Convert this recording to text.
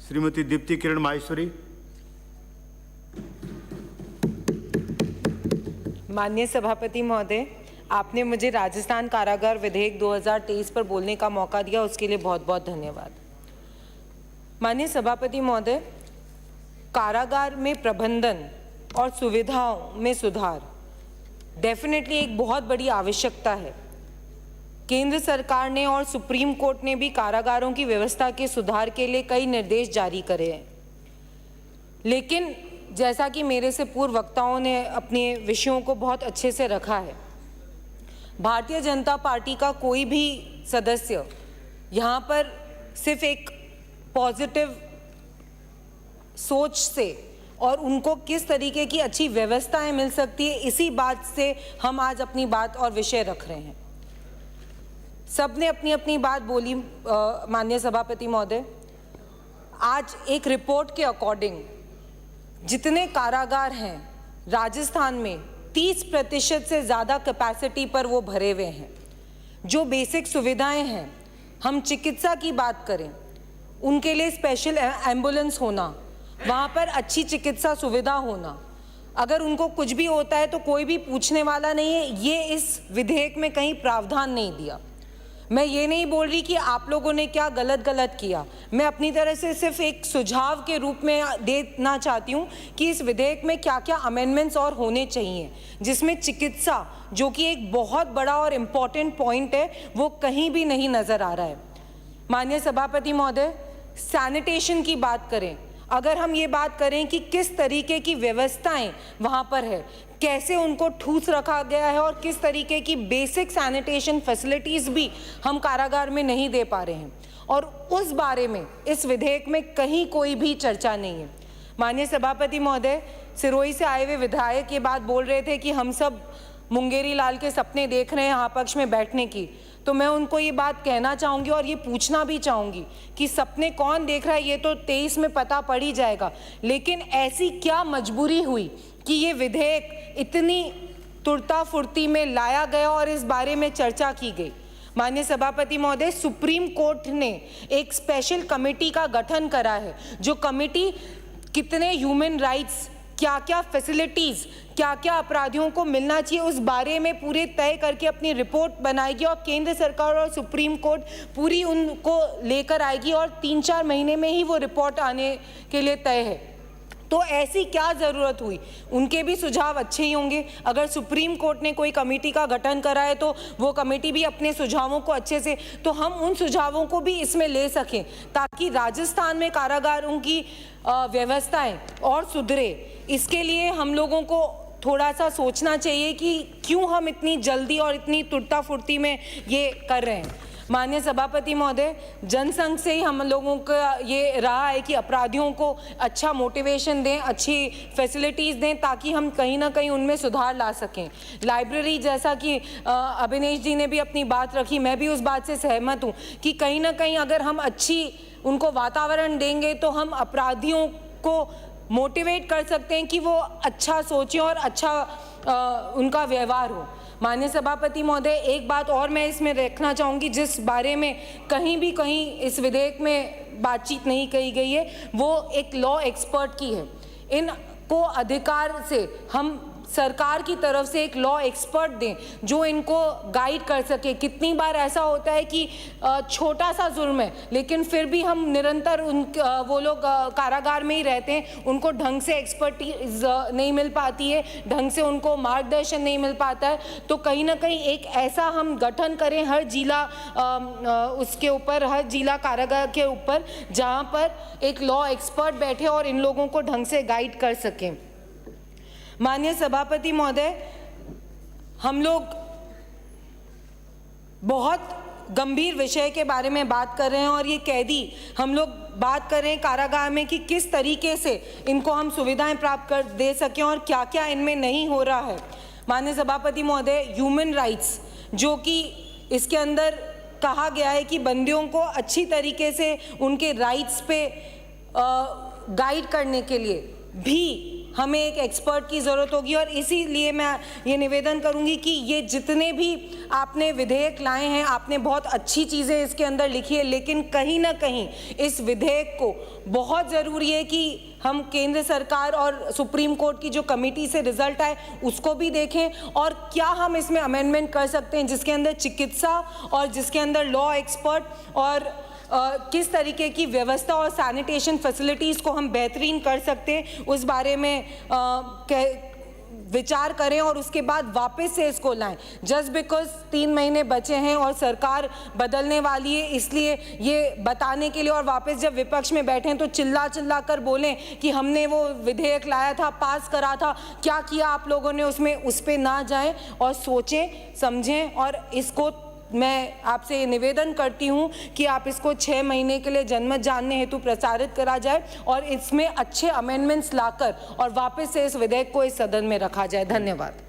श्रीमती दीप्ति किरण माहेश्वरी। माननीय सभापति महोदय, आपने मुझे राजस्थान कारागार विधेयक 2023 पर बोलने का मौका दिया, उसके लिए बहुत बहुत धन्यवाद। माननीय सभापति महोदय, कारागार में प्रबंधन और सुविधाओं में सुधार डेफिनेटली एक बहुत बड़ी आवश्यकता है। केंद्र सरकार ने और सुप्रीम कोर्ट ने भी कारागारों की व्यवस्था के सुधार के लिए कई निर्देश जारी करे हैं, लेकिन जैसा कि मेरे से पूर्व वक्ताओं ने अपने विषयों को बहुत अच्छे से रखा है, भारतीय जनता पार्टी का कोई भी सदस्य यहाँ पर सिर्फ एक पॉजिटिव सोच से और उनको किस तरीके की अच्छी व्यवस्थाएं मिल सकती है, इसी बात से हम आज अपनी बात और विषय रख रहे हैं। सबने अपनी अपनी बात बोली। माननीय सभापति महोदय, आज एक रिपोर्ट के अकॉर्डिंग जितने कारागार हैं राजस्थान में 30% से ज़्यादा कैपेसिटी पर वो भरे हुए हैं। जो बेसिक सुविधाएं हैं, हम चिकित्सा की बात करें, उनके लिए स्पेशल एम्बुलेंस होना, वहाँ पर अच्छी चिकित्सा सुविधा होना, अगर उनको कुछ भी होता है तो कोई भी पूछने वाला नहीं है, ये इस विधेयक में कहीं प्रावधान नहीं दिया। मैं ये नहीं बोल रही कि आप लोगों ने क्या गलत किया, मैं अपनी तरह से सिर्फ एक सुझाव के रूप में देना चाहती हूँ कि इस विधेयक में क्या क्या अमेंडमेंट्स और होने चाहिए, जिसमें चिकित्सा, जो कि एक बहुत बड़ा और इम्पॉर्टेंट पॉइंट है, वो कहीं भी नहीं नज़र आ रहा है। माननीय सभापति महोदय, सैनिटेशन की बात करें, अगर हम ये बात करें कि किस तरीके की व्यवस्थाएं वहाँ पर है, कैसे उनको ठूस रखा गया है और किस तरीके की बेसिक सैनिटेशन फैसिलिटीज़ भी हम कारागार में नहीं दे पा रहे हैं, और उस बारे में इस विधेयक में कहीं कोई भी चर्चा नहीं है। माननीय सभापति महोदय, सिरोही से आए हुए विधायक ये बात बोल रहे थे कि हम सब मुंगेरी लाल के सपने देख रहे हैं यहाँ पक्ष में बैठने की, तो मैं उनको ये बात कहना चाहूँगी और ये पूछना भी चाहूँगी कि सपने कौन देख रहा है ये तो 23 में पता पड़ ही जाएगा, लेकिन ऐसी क्या मजबूरी हुई कि ये विधेयक इतनी तुरता फुर्ती में लाया गया और इस बारे में चर्चा की गई। माननीय सभापति महोदय, सुप्रीम कोर्ट ने एक स्पेशल कमेटी का गठन करा है, जो कमेटी कितने ह्यूमन राइट्स, क्या क्या फैसिलिटीज़, क्या क्या अपराधियों को मिलना चाहिए, उस बारे में पूरे तय करके अपनी रिपोर्ट बनाएगी और केंद्र सरकार और सुप्रीम कोर्ट पूरी उनको लेकर आएगी और 3-4 महीने में ही वो रिपोर्ट आने के लिए तय है। तो ऐसी क्या ज़रूरत हुई? उनके भी सुझाव अच्छे ही होंगे। अगर सुप्रीम कोर्ट ने कोई कमेटी का गठन करा है तो वो कमेटी भी अपने सुझावों को अच्छे से, तो हम उन सुझावों को भी इसमें ले सकें, ताकि राजस्थान में कारागारों की व्यवस्थाएं और सुधरे। इसके लिए हम लोगों को थोड़ा सा सोचना चाहिए कि क्यों हम इतनी जल्दी और इतनी तुरता फुर्ती में ये कर रहे हैं। माननीय सभापति महोदय, जनसंघ से ही हम लोगों का ये रहा है कि अपराधियों को अच्छा मोटिवेशन दें, अच्छी फैसिलिटीज़ दें, ताकि हम कहीं ना कहीं उनमें सुधार ला सकें। लाइब्रेरी, जैसा कि अभिनेश जी ने भी अपनी बात रखी, मैं भी उस बात से सहमत हूँ कि कहीं ना कहीं अगर हम अच्छी उनको वातावरण देंगे तो हम अपराधियों को मोटिवेट कर सकते हैं कि वो अच्छा सोचें और अच्छा उनका व्यवहार हो। माननीय सभापति महोदय, एक बात और मैं इसमें रखना चाहूँगी, जिस बारे में कहीं इस विधेयक में बातचीत नहीं कही गई है, वो एक लॉ एक्सपर्ट की है। इनको अधिकार से हम सरकार की तरफ से एक लॉ एक्सपर्ट दें जो इनको गाइड कर सके। कितनी बार ऐसा होता है कि छोटा सा जुर्म है, लेकिन फिर भी हम निरंतर वो लोग कारागार में ही रहते हैं, उनको ढंग से एक्सपर्टीज नहीं मिल पाती है, ढंग से उनको मार्गदर्शन नहीं मिल पाता है। तो कहीं ना कहीं एक ऐसा हम गठन करें हर जिला उसके ऊपर, हर जिला कारागार के ऊपर, जहाँ पर एक लॉ एक्सपर्ट बैठे और इन लोगों को ढंग से गाइड कर सकें। माननीय सभापति महोदय, हम लोग बहुत गंभीर विषय के बारे में बात कर रहे हैं और ये कैदी, हम लोग बात कर रहे हैं कारागार में कि किस तरीके से इनको हम सुविधाएं प्राप्त कर दे सकें और क्या क्या इनमें नहीं हो रहा है। माननीय सभापति महोदय, ह्यूमन राइट्स, जो कि इसके अंदर कहा गया है कि बंदियों को अच्छी तरीके से उनके राइट्स पे गाइड करने के लिए भी हमें एक एक्सपर्ट की ज़रूरत होगी और इसीलिए मैं ये निवेदन करूंगी कि ये जितने भी आपने विधेयक लाए हैं, आपने बहुत अच्छी चीज़ें इसके अंदर लिखी है, लेकिन कहीं ना कहीं इस विधेयक को बहुत ज़रूरी है कि हम केंद्र सरकार और सुप्रीम कोर्ट की जो कमेटी से रिजल्ट आए उसको भी देखें और क्या हम इसमें अमेंडमेंट कर सकते हैं जिसके अंदर चिकित्सा और जिसके अंदर लॉ एक्सपर्ट और किस तरीके की व्यवस्था और सैनिटेशन फैसिलिटीज़ को हम बेहतरीन कर सकते हैं उस बारे में विचार करें और उसके बाद वापस से इसको लाएं। जस्ट बिकॉज 3 महीने बचे हैं और सरकार बदलने वाली है, इसलिए ये बताने के लिए और वापस जब विपक्ष में बैठे हैं तो चिल्ला चिल्ला कर बोलें कि हमने वो विधेयक लाया था, पास करा था, क्या किया आप लोगों ने उसमें, उस पर ना जाएं और सोचें समझें। और इसको मैं आपसे निवेदन करती हूं कि आप इसको 6 महीने के लिए जनमत जानने हेतु प्रसारित करा जाए और इसमें अच्छे अमेंडमेंट्स लाकर और वापस से इस विधेयक को इस सदन में रखा जाए। धन्यवाद।